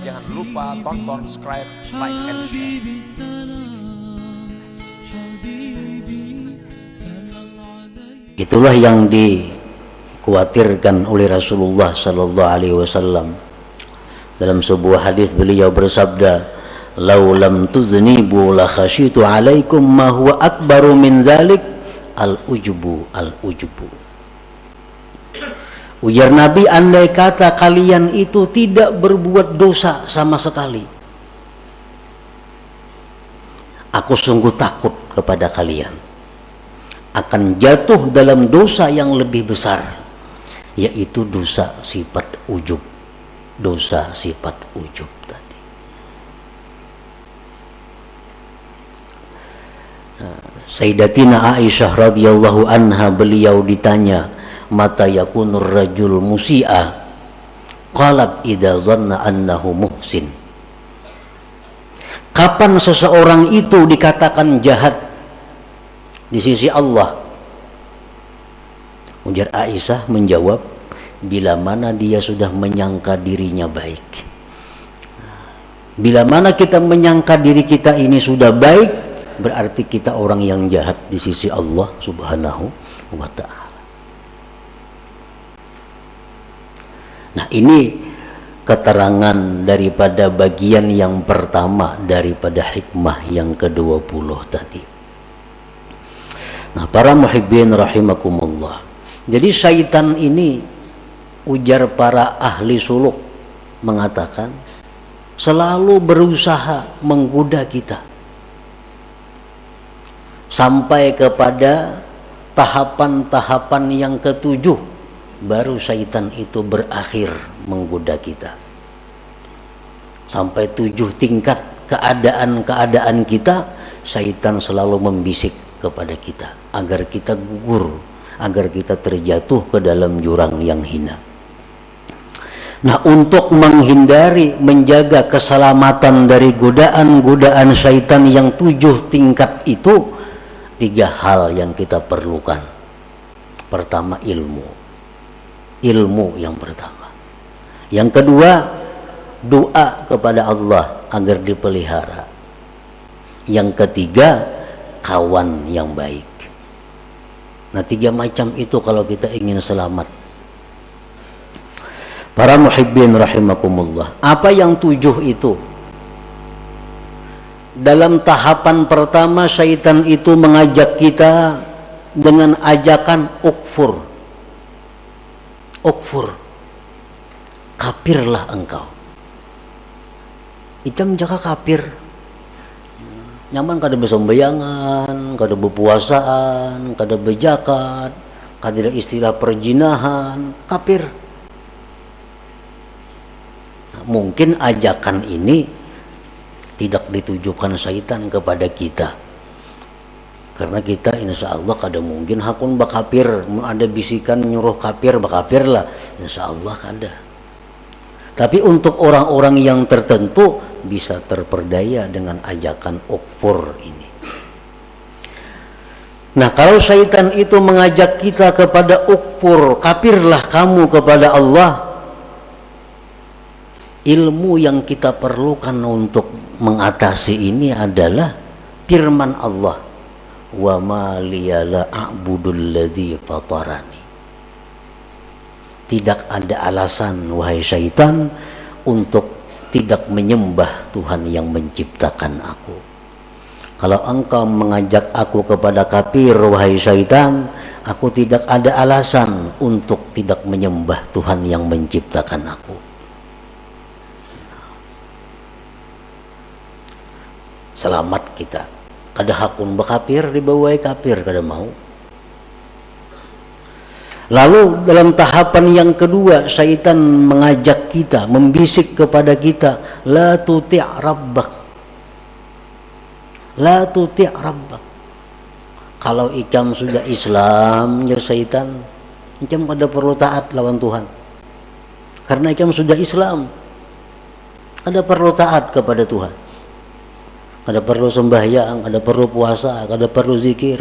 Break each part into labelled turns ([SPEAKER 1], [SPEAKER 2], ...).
[SPEAKER 1] Jangan lupa tonton, subscribe, like, and share.
[SPEAKER 2] Itulah yang dikhawatirkan oleh Rasulullah sallallahu alaihi wasallam. Dalam sebuah hadis beliau bersabda, "Lau lam tuznibu la khasyitu alaikum ma huwa akbaru min dzalik al-ujubu al-ujubu." Ujar Nabi, andai kata kalian itu tidak berbuat dosa sama sekali, aku sungguh takut kepada kalian akan jatuh dalam dosa yang lebih besar, yaitu dosa sifat ujub. Dosa sifat ujub tadi. Sayyidatina Aisyah radhiyallahu anha, beliau ditanya, mata yakunur rajul musi'a? Qalat idza zanna annahu muhsin. Kapan seseorang itu dikatakan jahat di sisi Allah? Ujar Aisyah menjawab, bila mana dia sudah menyangka dirinya baik. Bila mana kita menyangka diri kita ini sudah baik, berarti kita orang yang jahat di sisi Allah Subhanahu wa ta'ala. Nah, ini keterangan daripada bagian yang pertama daripada hikmah yang ke-20 tadi. Nah, para muhibbin rahimakumullah. Jadi syaitan ini, ujar para ahli suluk, mengatakan selalu berusaha menggoda kita sampai kepada tahapan-tahapan yang ke-7. Baru syaitan itu berakhir menggoda kita. Sampai 7 tingkat keadaan-keadaan kita, syaitan selalu membisik kepada kita agar kita gugur, agar kita terjatuh ke dalam jurang yang hina. Nah, untuk menghindari, menjaga keselamatan dari godaan-godaan syaitan yang 7 tingkat itu, 3 hal yang kita perlukan. Pertama, ilmu yang pertama. Yang kedua, doa kepada Allah agar dipelihara. Yang ketiga, kawan yang baik. Nah, 3 macam itu kalau kita ingin selamat. Para muhibbin rahimakumullah, apa yang 7 itu? Dalam tahapan pertama, syaitan itu mengajak kita dengan ajakan ukfur, kafirlah engkau. Icam jaka kafir, nyaman kada besembayangan, kada berpuasaan, kada berzakat, kada ada istilah perjinahan, kafir. Nah, mungkin ajakan ini tidak ditujukan syaitan kepada kita, karena kita insya Allah kada mungkin hakun bakapir. Ada bisikan nyuruh kafir, bakapir lah, insya Allah kada. Tapi untuk orang-orang yang tertentu bisa terperdaya dengan ajakan ukfur ini. Nah, kalau syaitan itu mengajak kita kepada ukfur, kafirlah kamu kepada Allah, ilmu yang kita perlukan untuk mengatasi ini adalah firman Allah, wa ma liya la a'budul ladzi fatarani. Tidak ada alasan, wahai syaitan, untuk tidak menyembah Tuhan yang menciptakan aku. Kalau engkau mengajak aku kepada kafir, wahai syaitan, aku tidak ada alasan untuk tidak menyembah Tuhan yang menciptakan aku. Selamat kita. Kada hakun bakapir, dibawai kafir kada mau. Lalu dalam tahapan yang kedua, syaitan mengajak kita, membisik kepada kita, la tuti' rabbak, la tuti' rabbak. Kalau ikam sudah Islam, ya syaitan, ikam kada perlu taat lawan Tuhan, karena ikam sudah Islam, kada perlu taat kepada Tuhan, kada perlu sembahyang, kada perlu puasa, kada perlu zikir,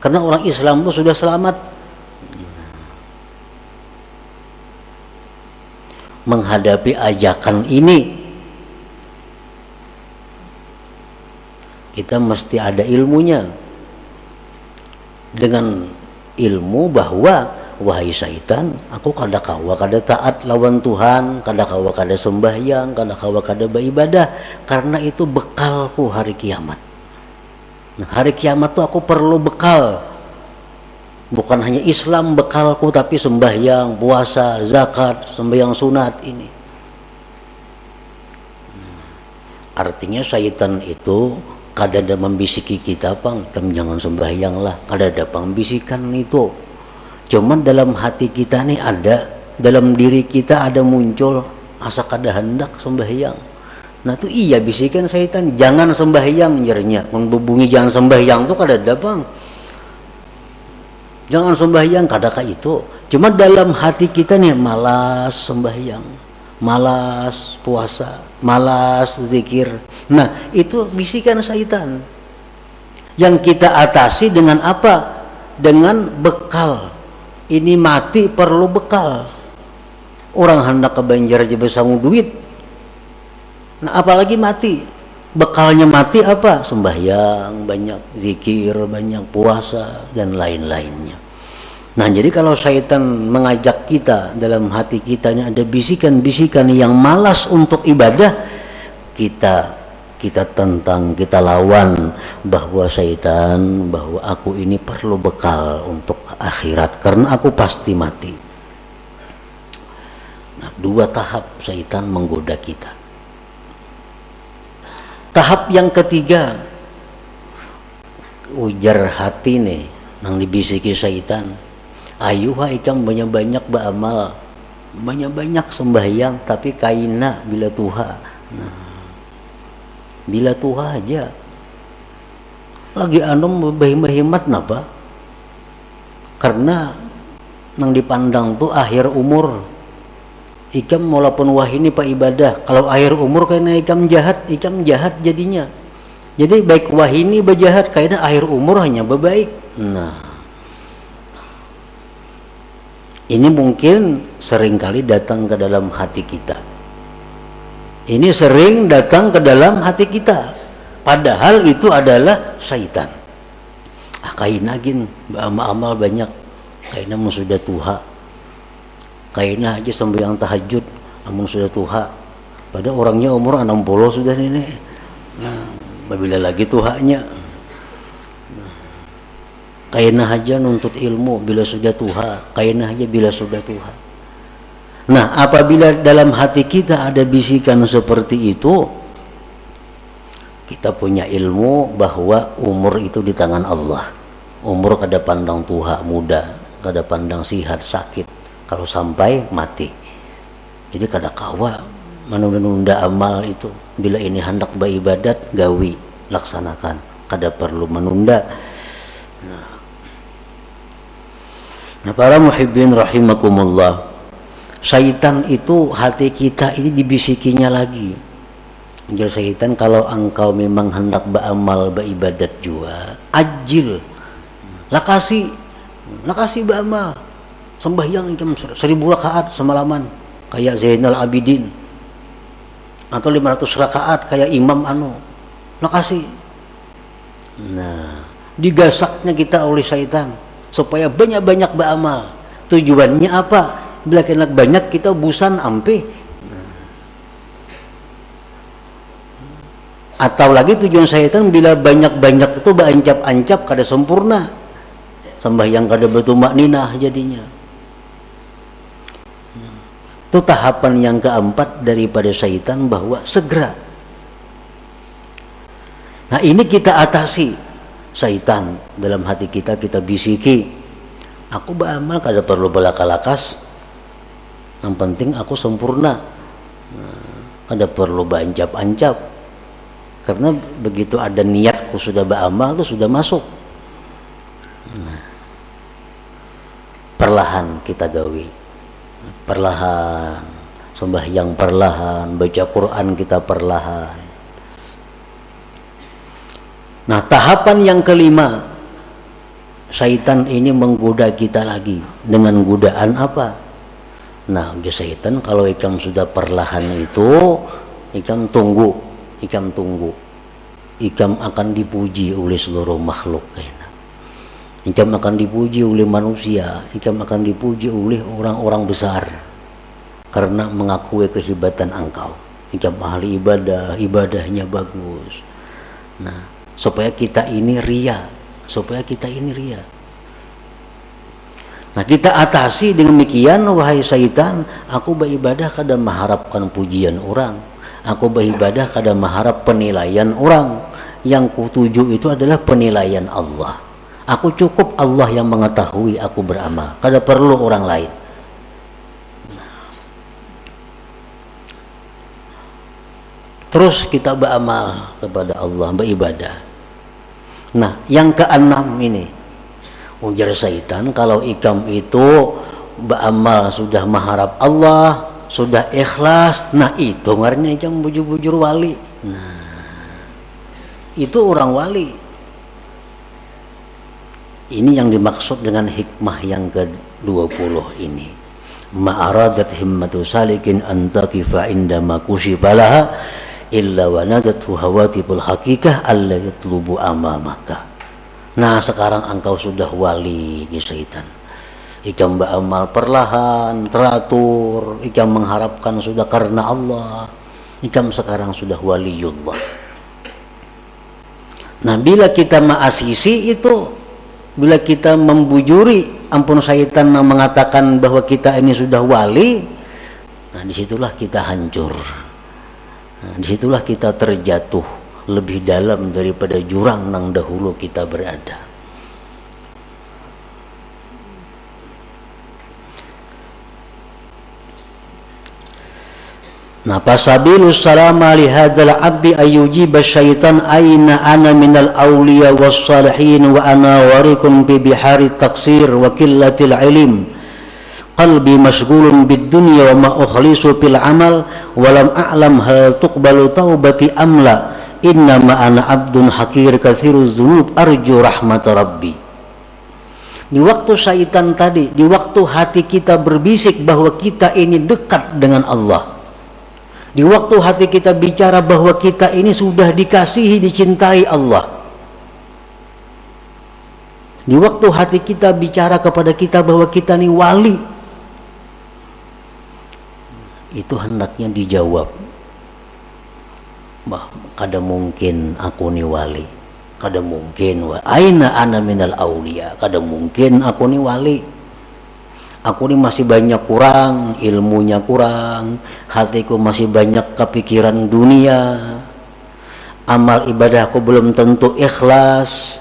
[SPEAKER 2] karena orang Islam itu sudah selamat. menghadapi ajakan ini? Kita mesti ada ilmunya. Dengan ilmu bahwa wahai syaitan, aku kada kawa kada taat lawan Tuhan, kada kawa kada sembahyang, kada kawa kada beribadah, karena itu bekalku hari kiamat. Nah, hari kiamat tuh aku perlu bekal. Bukan hanya Islam bekalku, tapi sembahyang, puasa, zakat, sembahyang sunat ini. Artinya syaitan itu kada ada membisiki kita, pang, kamu jangan sembahyang lah, kada ada pembisikan itu. Cuman dalam hati kita nih ada, dalam diri kita ada muncul asa kada hendak sembahyang. Nah itu iya bisikan syaitan, jangan sembahyang menjernya, membubungi jangan sembahyang tuh kada ada, bang. Jangan sembahyang kadakah itu. Cuma dalam hati kita nih malas sembahyang, malas puasa, malas zikir. Nah itu bisikan syaitan. Yang kita atasi dengan apa? Dengan bekal. Ini mati perlu bekal. Orang hendak ke Banjar aja besangu duit. Nah apalagi mati. Bekalnya mati apa? Sembahyang banyak, zikir banyak, puasa dan lain-lainnya. Nah jadi kalau syaitan mengajak kita, dalam hati kita ini ada bisikan-bisikan yang malas untuk ibadah, kita tentang, kita lawan bahwa syaitan, bahwa aku ini perlu bekal untuk akhirat karena aku pasti mati. Nah 2 tahap syaitan menggoda kita. Tahap yang ketiga, ujar hati nih nang dibisiki syaitan, ayo ikam banyak-banyak beramal, banyak-banyak sembahyang, tapi kaina bila tuha. Nah, bila tuha aja lagi anom berhemat napa? Karena nang dipandang tuh akhir umur. Ikam walaupun wah ini pak ibadah, kalau akhir umur karena ikam jahat jadinya. Jadi baik wah ini berjahat karena akhir umur hanya berbaik. Nah, ini mungkin seringkali datang ke dalam hati kita. Ini sering datang ke dalam hati kita. Padahal itu adalah syaitan. Kaina gin amal banyak, kaina sudah tuha. Kaina aja sembahyang tahajud amun sudah tuha. Pada orangnya umur 60 sudah ini. Nah, bila lagi tuhanya. Kaina aja nuntut ilmu bila sudah tuha. Kaina aja bila sudah tuha. Nah, apabila dalam hati kita ada bisikan seperti itu, kita punya ilmu bahwa umur itu di tangan Allah. Umur kada pandang tuha muda, kada pandang sihat sakit. Kalau sampai mati, jadi kada kawa menunda amal itu. Bila ini hendak beribadat, gawi laksanakan, kada perlu menunda. Nah para muhibbin rahimakumullah, syaitan itu hati kita ini dibisikinya lagi. Jadi syaitan, kalau engkau memang hendak beramal beribadat juga, ajil, lakasi beramal. Sembahyang jam 1000 rakaat semalaman kayak Zainal Abidin, atau 500 rakaat kayak Imam nakasih. Nah, digasaknya kita oleh syaitan supaya banyak-banyak beramal. Tujuannya apa? Bila kena banyak kita busan ampe. Atau lagi tujuan syaitan bila banyak-banyak itu berancap-ancap kada sempurna. Sembahyang kada bertumak ninah jadinya. Itu tahapan yang keempat daripada syaitan, bahwa segera. Nah ini kita atasi syaitan dalam hati kita, kita bisiki, aku beramal kada perlu belaka-lakas, yang penting aku sempurna, kada perlu berancap-ancap, karena begitu ada niatku sudah beramal itu sudah masuk. Perlahan kita gawi, perlahan sembahyang, perlahan baca Quran kita perlahan. Nah tahapan yang kelima, syaitan ini menggoda kita lagi dengan godaan apa? Nah, syaitan kalau ikam sudah perlahan itu, ikam tunggu, ikam akan dipuji oleh seluruh makhluk. Ikam akan dipuji oleh manusia, ikam akan dipuji oleh orang-orang besar karena mengakui kehebatan engkau. Ikam ahli ibadah, ibadahnya bagus. Nah, supaya kita ini ria. Nah, kita atasi demikian, wahai syaitan, aku beribadah kada mengharapkan pujian orang. Aku beribadah kada mengharap penilaian orang. Yang kutuju itu adalah penilaian Allah. Aku cukup Allah yang mengetahui aku beramal, kada perlu orang lain. Terus kita beramal kepada Allah, beribadah. Nah, yang keenam ini, ujar syaitan, kalau ikam itu beramal sudah mengharap Allah, sudah ikhlas, nah itu ngarnya ikam bujur-bujur wali. Nah, itu orang wali. Ini yang dimaksud dengan hikmah yang ke-20 ini. Ma'aradat himmatu salikin antakifa indama kushifalaha illa wanadatu hawatibul hakikah alla yatlubu amamaka. Nah, sekarang engkau sudah wali di syaitan. Ikam beramal perlahan, teratur, ikam mengharapkan sudah karena Allah. Ikam sekarang sudah waliullah. Nah, bila kita ma'asisi itu, bila kita membujuri, ampun syaitan mengatakan bahwa kita ini sudah wali, nah disitulah kita hancur. Nah, disitulah kita terjatuh lebih dalam daripada jurang yang dahulu kita berada. Nah, fasabilus salama li hadzal abdi ayyujiba syaitan aina ana minal awliya was salihin wa ana warikum bi bihari taksir wa qillatil ilm qalbi mashghulun bid dunya wa ma ukhlisu fil amal wa lam a'lam hal tuqbalu taubati amla inna ma ana abdun hakir katsiruz dzunub arju rahmat rabbi. Di waktu syaitan tadi, di waktu hati kita berbisik bahwa kita ini dekat dengan Allah, di waktu hati kita bicara bahwa kita ini sudah dikasihi, dicintai Allah, di waktu hati kita bicara kepada kita bahwa kita ini wali, itu hendaknya dijawab, bah, kada mungkin aku ni wali, kada mungkin aina ana minal aulia, kada mungkin aku ni wali. Aku ini masih banyak kurang, ilmunya kurang, hatiku masih banyak kepikiran dunia, amal ibadahku belum tentu ikhlas,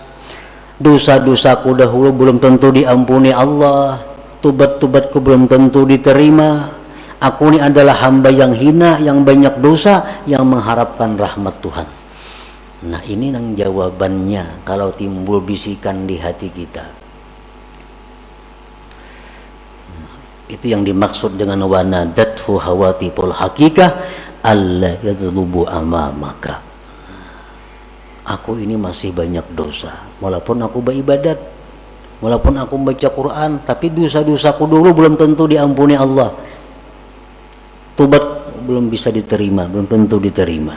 [SPEAKER 2] dosa-dosaku dahulu belum tentu diampuni Allah, tubat-tubatku belum tentu diterima. Aku ini adalah hamba yang hina, yang banyak dosa, yang mengharapkan rahmat Tuhan. Nah, ini yang jawabannya kalau timbul bisikan di hati kita. Itu yang dimaksud dengan wanadathu hawatibul hakikah alla yadlubu amamaka. Aku ini masih banyak dosa, walaupun aku beribadat, walaupun aku baca Quran, tapi dosa-dosaku dulu belum tentu diampuni Allah. Tobat belum bisa diterima, belum tentu diterima.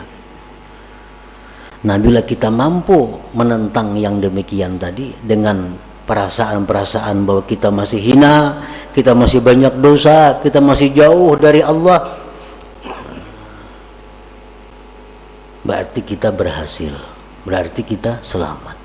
[SPEAKER 2] Nah, bila kita mampu menentang yang demikian tadi dengan perasaan-perasaan bahwa kita masih hina, kita masih banyak dosa, kita masih jauh dari Allah, berarti kita berhasil, berarti kita selamat.